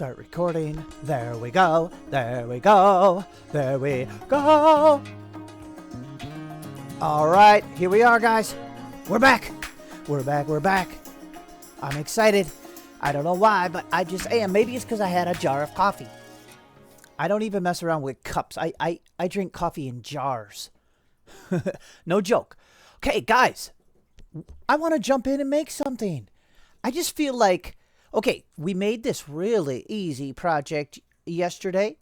Start recording. There we go. There we go. There we go. All right, here we are, guys. We're back. We're back. We're back. I'm excited. I don't know why, but I just am. Maybe it's because I had a jar of coffee. I don't even mess around with cups. I drink coffee in jars. No joke. Okay, guys. I want to jump in and make something. I just feel like, okay, we made this really easy project yesterday.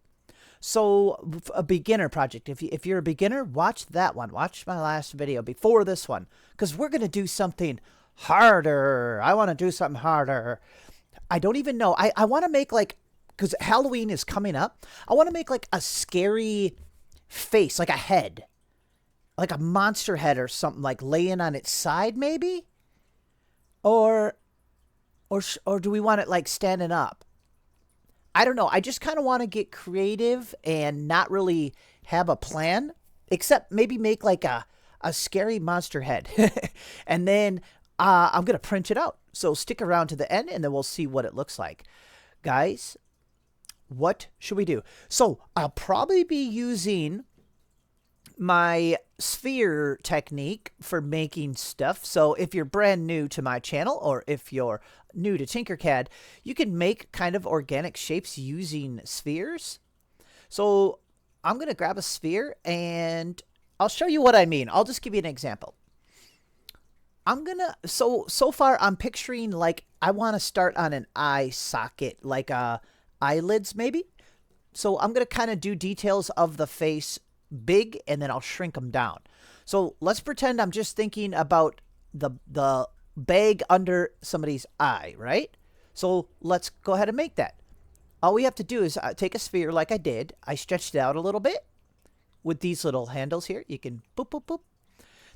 So, a beginner project. If you're a beginner, watch that one. Watch my last video before this one. Because we're going to do something harder. I want to do something harder. I don't even know. I want to make like, because Halloween is coming up, I want to make like a scary face, like a head. Like a monster head or something, like laying on its side maybe? Or do we want it like standing up? I don't know. I just kind of want to get creative and not really have a plan, except maybe make like a scary monster head. And then I'm going to print it out. So stick around to the end and then we'll see what it looks like. Guys, what should we do? So I'll probably be using my sphere technique for making stuff. So if you're brand new to my channel or if you're new to Tinkercad, you can make kind of organic shapes using spheres. So I'm going to grab a sphere and I'll show you what I mean. I'll just give you an example. So far I'm picturing like I want to start on an eye socket, like eyelids maybe. So I'm going to kind of do details of the face big and then I'll shrink them down. So let's pretend I'm just thinking about the bag under somebody's eye, right? So let's go ahead and make that. All we have to do is take a sphere like I did. I stretched it out a little bit with these little handles here. You can boop, boop, boop.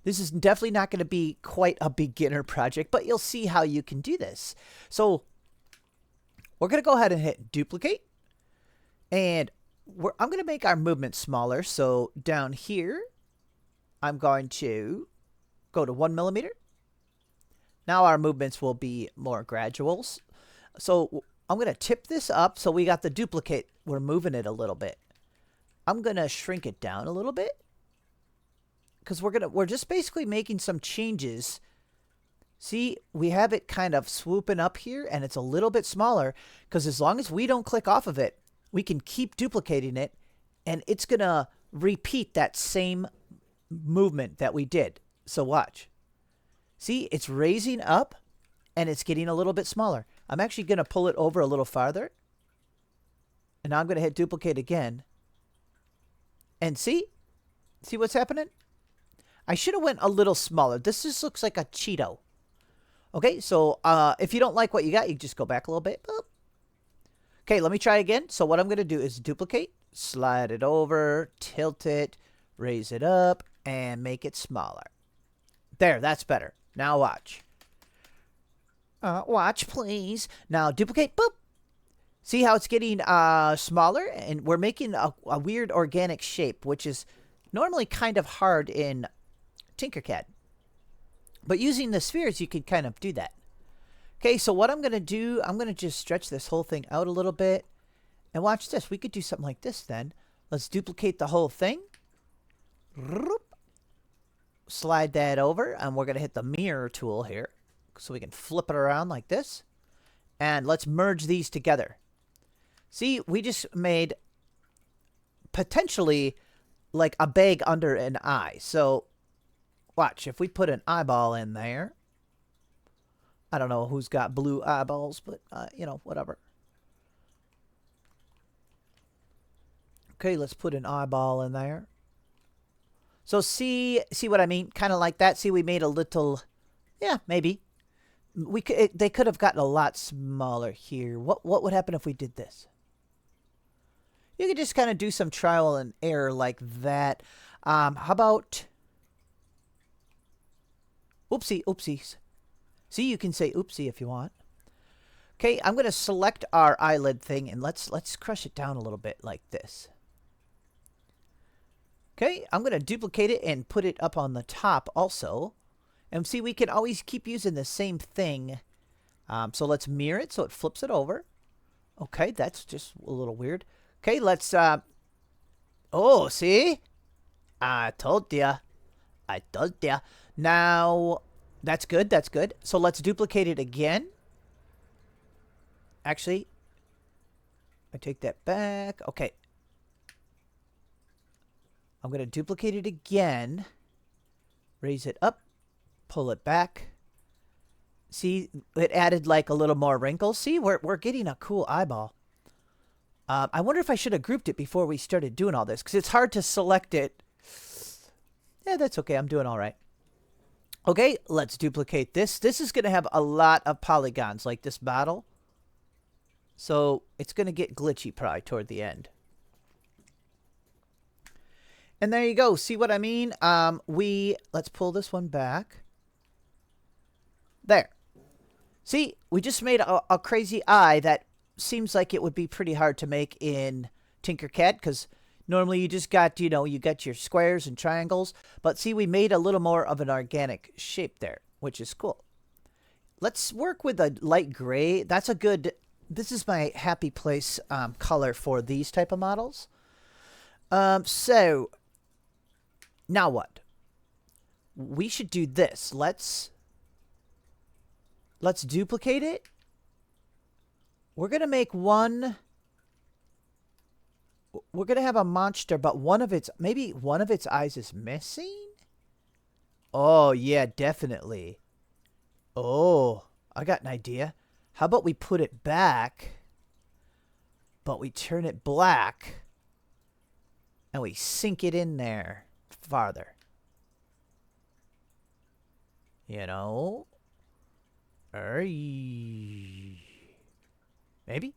This is definitely not going to be quite a beginner project, but you'll see how you can do this. So we're going to go ahead and hit duplicate. And I'm going to make our movement smaller. So down here, I'm going to go to 1 millimeter. Now our movements will be more graduals. So I'm going to tip this up. So we got the duplicate. We're moving it a little bit. I'm going to shrink it down a little bit. Because we're just basically making some changes. See, we have it kind of swooping up here. And it's a little bit smaller. Because as long as we don't click off of it, we can keep duplicating it, and it's going to repeat that same movement that we did. So watch. See, it's raising up, and it's getting a little bit smaller. I'm actually going to pull it over a little farther, and now I'm going to hit duplicate again. And see? See what's happening? I should have went a little smaller. This just looks like a Cheeto. Okay, so if you don't like what you got, you just go back a little bit. Boop. Okay, let me try again. So what I'm going to do is duplicate, slide it over, tilt it, raise it up, and make it smaller. There, that's better. Now watch. Watch, please. Now duplicate, boop. See how it's getting smaller? And we're making a weird organic shape, which is normally kind of hard in Tinkercad. But using the spheres, you can kind of do that. Okay, so what I'm going to do, I'm going to just stretch this whole thing out a little bit. And watch this. We could do something like this then. Let's duplicate the whole thing. Slide that over. And we're going to hit the mirror tool here. So we can flip it around like this. And let's merge these together. See, we just made potentially like a bag under an eye. So watch. If we put an eyeball in there. I don't know who's got blue eyeballs, but, you know, whatever. Okay, let's put an eyeball in there. So see what I mean? Kind of like that. See, we made a little, yeah, maybe. They could have gotten a lot smaller here. What would happen if we did this? You could just kind of do some trial and error like that. How about, oopsies. See, you can say oopsie if you want. Okay, I'm going to select our eyelid thing and let's crush it down a little bit like this. Okay, I'm going to duplicate it and put it up on the top also. And see, we can always keep using the same thing. So let's mirror it so it flips it over. Okay, that's just a little weird. Okay, let's. Oh, see? I told ya. I told ya. Now, that's good. That's good. So let's duplicate it again. Actually, I take that back. Okay. I'm going to duplicate it again. Raise it up. Pull it back. See, it added like a little more wrinkles. See, we're getting a cool eyeball. I wonder if I should have grouped it before we started doing all this, because it's hard to select it. Yeah, that's okay. I'm doing all right. Okay, let's duplicate this. This is going to have a lot of polygons, like this bottle. So it's going to get glitchy probably toward the end. And there you go. See what I mean? Let's pull this one back. There. See, we just made a crazy eye that seems like it would be pretty hard to make in Tinkercad, because normally you just got, you got your squares and triangles. But see, we made a little more of an organic shape there, which is cool. Let's work with a light gray. That's a good, this is my happy place color for these type of models. So, now what? We should do this. Let's duplicate it. We're going to make one. We're going to have a monster, but maybe one of its eyes is missing? Oh, yeah, definitely. Oh, I got an idea. How about we put it back, but we turn it black, and we sink it in there farther. You know? Maybe?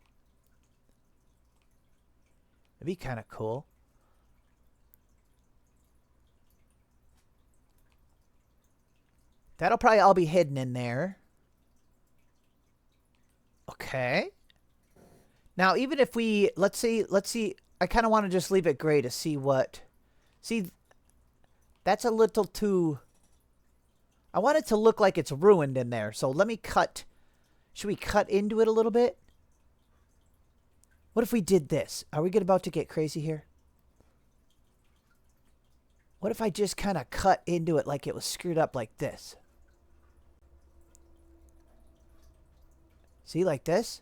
That'd be kind of cool. That'll probably all be hidden in there. Okay. Now, even if we, let's see, I kind of want to just leave it gray to see what, see, that's a little too, I want it to look like it's ruined in there. So let me cut, should we cut into it a little bit? What if we did this? Are we about to get crazy here? What if I just kind of cut into it like it was screwed up like this? See, like this?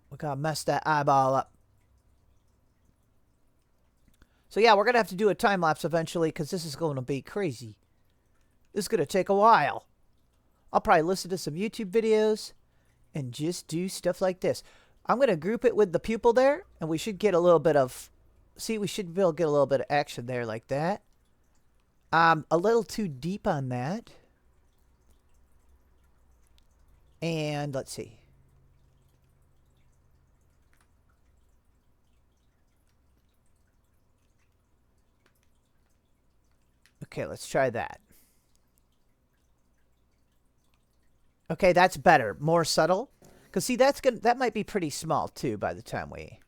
We gotta mess that eyeball up. So yeah, we're gonna have to do a time lapse eventually, because this is going to be crazy. This is gonna take a while. I'll probably listen to some YouTube videos and just do stuff like this. I'm gonna group it with the pupil there, and we should get a little bit of, see, we should be able to get a little bit of action there like that. A little too deep on that. And let's see. Okay, let's try that. Okay, that's better. More subtle. Because see, that might be pretty small too by the time we.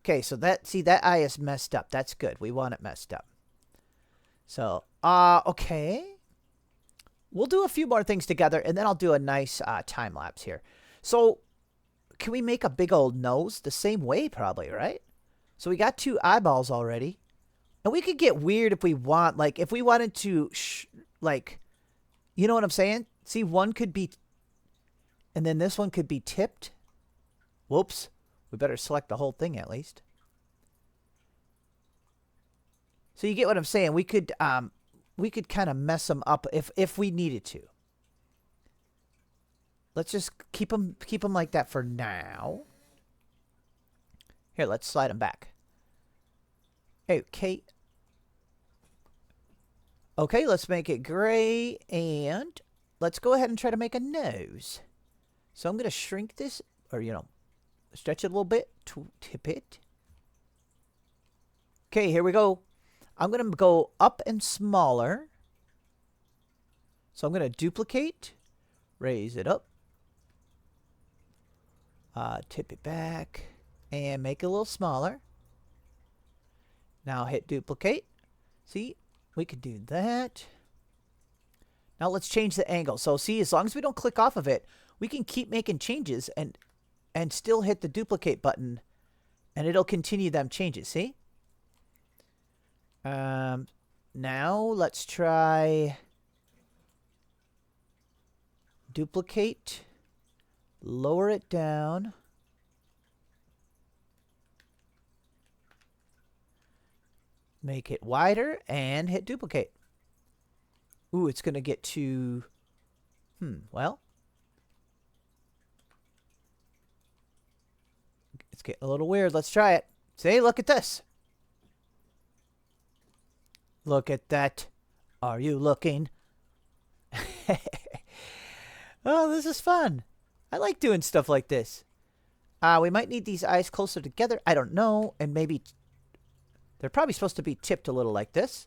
Okay, so that eye is messed up. That's good. We want it messed up. So, okay. We'll do a few more things together, and then I'll do a nice time lapse here. So, can we make a big old nose the same way, probably, right? So we got 2 eyeballs already. And we could get weird if we want, like, if we wanted to, like, you know what I'm saying? See, one could be, and then this one could be tipped. Whoops. We better select the whole thing at least. So you get what I'm saying? We could kind of mess them up if we needed to. Let's just keep them like that for now. Here, let's slide them back. Okay. Okay, let's make it gray, and let's go ahead and try to make a nose. So I'm going to shrink this, or, stretch it a little bit to tip it. Okay, here we go. I'm going to go up and smaller. So I'm going to duplicate, raise it up, tip it back, and make it a little smaller. Now hit duplicate. See, we could do that. Now let's change the angle. So see, as long as we don't click off of it, we can keep making changes and still hit the duplicate button, and it'll continue them changes. See? Now let's try duplicate, lower it down. Make it wider and hit duplicate. Ooh, it's going to get to, well. It's getting a little weird. Let's try it. See, look at this. Look at that. Are you looking? Oh, this is fun. I like doing stuff like this. We might need these eyes closer together. I don't know. And maybe they're probably supposed to be tipped a little like this.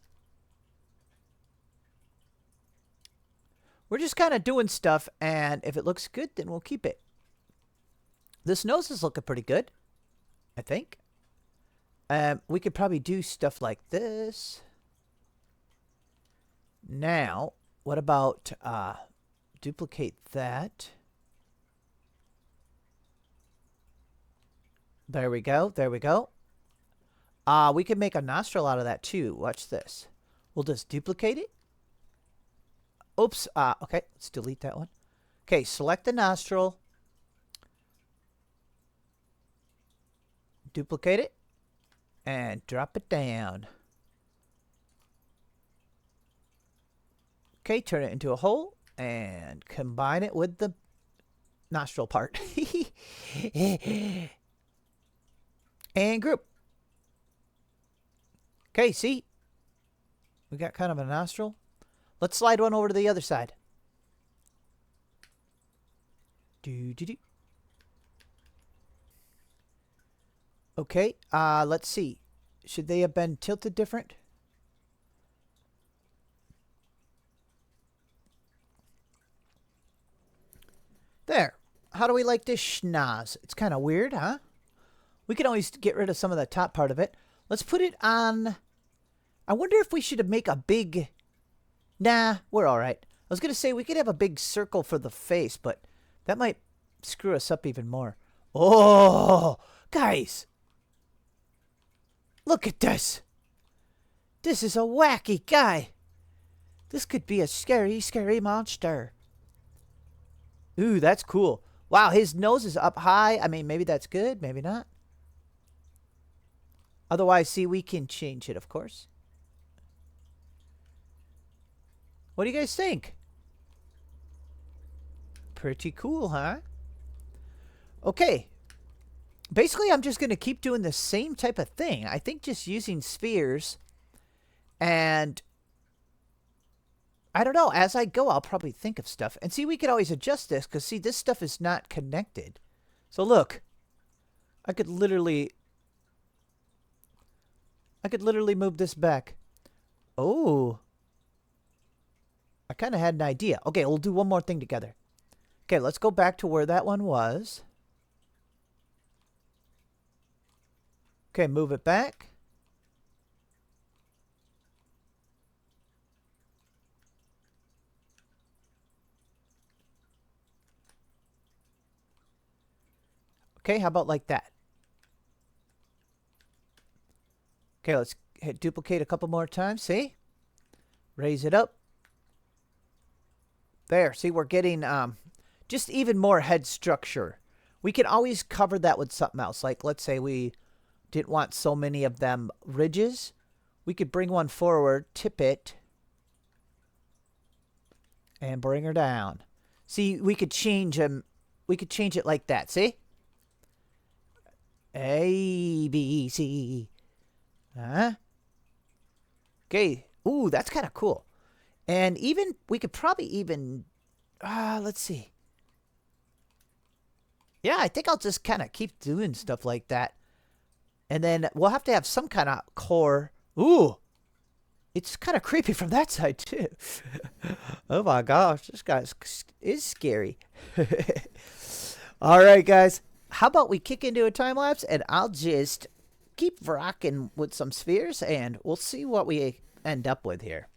We're just kind of doing stuff, and if it looks good, then we'll keep it. This nose is looking pretty good, I think. We could probably do stuff like this. Now, what about duplicate that? There we go. There we go. We can make a nostril out of that too. Watch this. We'll just duplicate it. Oops. Okay, let's delete that one. Okay, select the nostril. Duplicate it. And drop it down. Okay, turn it into a hole. And combine it with the nostril part. And group. Okay, see? We got kind of a nostril. Let's slide one over to the other side. Okay, let's see. Should they have been tilted different? There. How do we like this schnoz? It's kind of weird, huh? We can always get rid of some of the top part of it. Let's put it on. I wonder if we should make a big. Nah, we're all right. I was going to say we could have a big circle for the face, but that might screw us up even more. Oh, guys. Look at this. This is a wacky guy. This could be a scary, scary monster. Ooh, that's cool. Wow, his nose is up high. I mean, maybe that's good, maybe not. Otherwise, see, we can change it, of course. What do you guys think? Pretty cool, huh? Okay. Basically, I'm just going to keep doing the same type of thing. I think just using spheres. And I don't know. As I go, I'll probably think of stuff. And see, we could always adjust this. Because, see, this stuff is not connected. So, look. I could literally move this back. Oh. I kind of had an idea. Okay, we'll do one more thing together. Okay, let's go back to where that one was. Okay, move it back. Okay, how about like that? Okay, let's hit duplicate a couple more times. See? Raise it up. There, see, we're getting just even more head structure. We can always cover that with something else. Like, let's say we didn't want so many of them ridges. We could bring one forward, tip it, and bring her down. See, we could change them. We could change it like that, see? A, B, C. Huh? Okay. Ooh, that's kind of cool. And even, we could probably even, let's see. Yeah, I think I'll just kind of keep doing stuff like that. And then we'll have to have some kind of core. Ooh, it's kind of creepy from that side too. Oh my gosh, this guy is scary. All right, guys. How about we kick into a time lapse and I'll just keep rocking with some spheres and we'll see what we end up with here.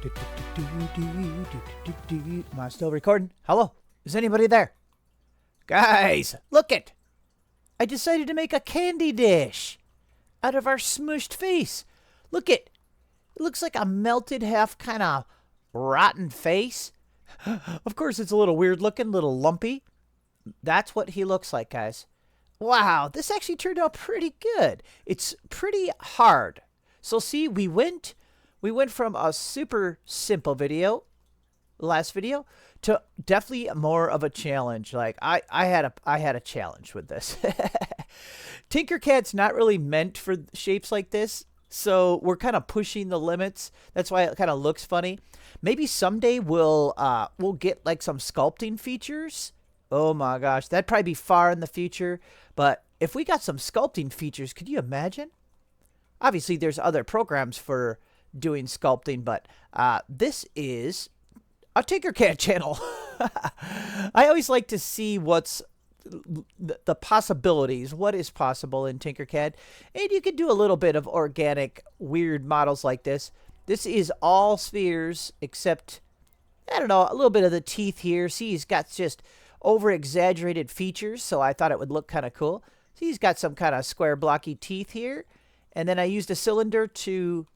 Am I still recording? Hello? Is anybody there? Guys, look it! I decided to make a candy dish out of our smushed face. Look it! It looks like a melted half kind of rotten face. Of course, it's a little weird looking, little lumpy. That's what he looks like, guys. Wow, this actually turned out pretty good. It's pretty hard. So see, we went from a super simple video, last video, to definitely more of a challenge. Like I had a challenge with this. Tinkercad's not really meant for shapes like this, so we're kind of pushing the limits. That's why it kind of looks funny. Maybe someday we'll get like some sculpting features. Oh my gosh, that'd probably be far in the future. But if we got some sculpting features, could you imagine? Obviously, there's other programs for doing sculpting, but this is a Tinkercad channel. I always like to see what's the possibilities, what is possible in Tinkercad. And you can do a little bit of organic, weird models like this. This is all spheres except, I don't know, a little bit of the teeth here. See, he's got just over-exaggerated features, so I thought it would look kind of cool. See, he's got some kind of square, blocky teeth here. And then I used a cylinder to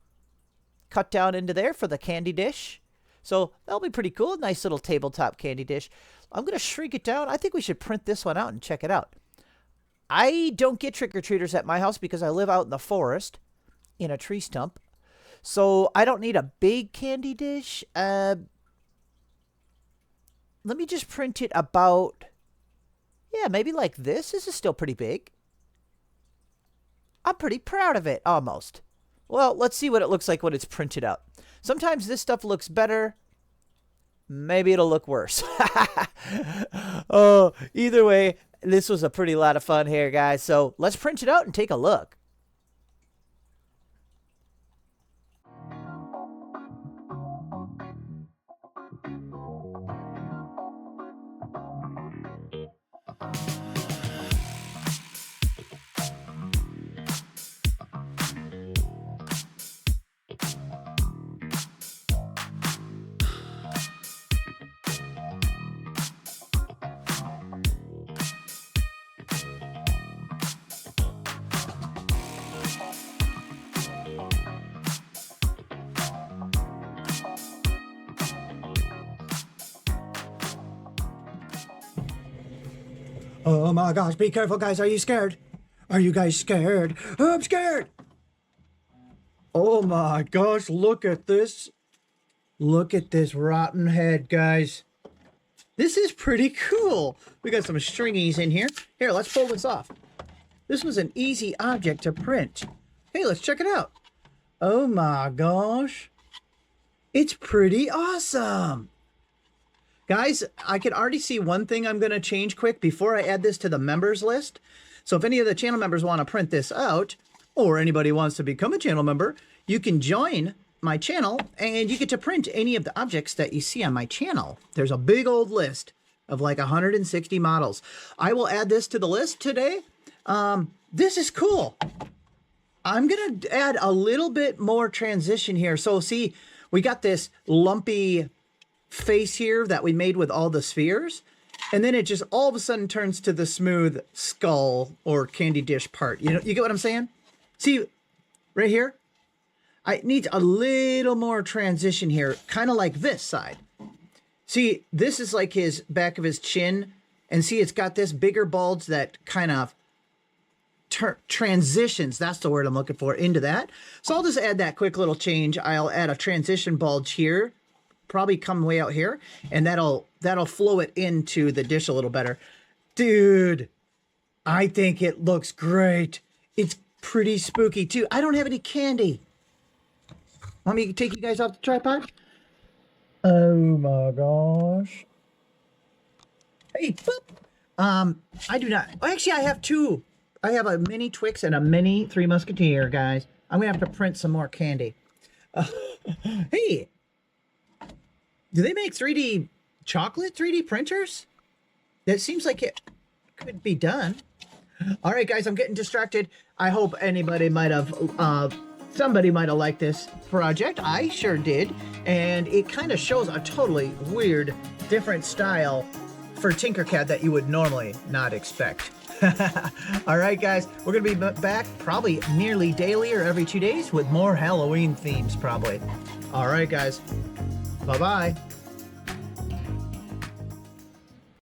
cut down into there for the candy dish. So that'll be pretty cool. Nice little tabletop candy dish. I'm going to shrink it down. I think we should print this one out and check it out. I don't get trick-or-treaters at my house because I live out in the forest in a tree stump. So I don't need a big candy dish. Let me just print it about, yeah, maybe like this. This is still pretty big. I'm pretty proud of it, almost. Well, let's see what it looks like when it's printed out. Sometimes this stuff looks better. Maybe it'll look worse. Oh, either way, this was a pretty lot of fun here, guys. So let's print it out and take a look. Oh my gosh, be careful, guys. Are you scared? Are you guys scared? Oh, I'm scared. Oh my gosh, look at this. Look at this rotten head, guys. This is pretty cool. We got some stringies in here. Here, let's pull this off. This was an easy object to print. Hey, let's check it out. Oh my gosh. It's pretty awesome. Guys, I can already see one thing I'm going to change quick before I add this to the members list. So if any of the channel members want to print this out, or anybody wants to become a channel member, you can join my channel and you get to print any of the objects that you see on my channel. There's a big old list of like 160 models. I will add this to the list today. This is cool. I'm going to add a little bit more transition here. So see, we got this lumpy face here that we made with all the spheres, and then it just all of a sudden turns to the smooth skull or candy dish part. You know, you get what I'm saying? See right here, I need a little more transition here, kind of like this side. See, this is like his back of his chin, and see, it's got this bigger bulge that kind of transitions, that's the word I'm looking for, into that. So I'll just add that quick little change. I'll add a transition bulge here, probably come way out here, and that'll flow it into the dish a little better. Dude, I think it looks great. It's pretty spooky too. I don't have any candy. Want me to take you guys off the tripod? Oh my gosh. Hey, boop. I do not. Actually, I have two. I have a mini Twix and a mini Three Musketeer, guys. I'm gonna have to print some more candy. Hey. Do they make 3D chocolate 3D printers? That seems like it could be done. All right, guys, I'm getting distracted. I hope anybody might have Somebody might have liked this project. I sure did. And it kind of shows a totally weird, different style for Tinkercad that you would normally not expect. All right, guys, we're going to be back probably nearly daily or every 2 days with more Halloween themes, probably. All right, guys. Bye-bye.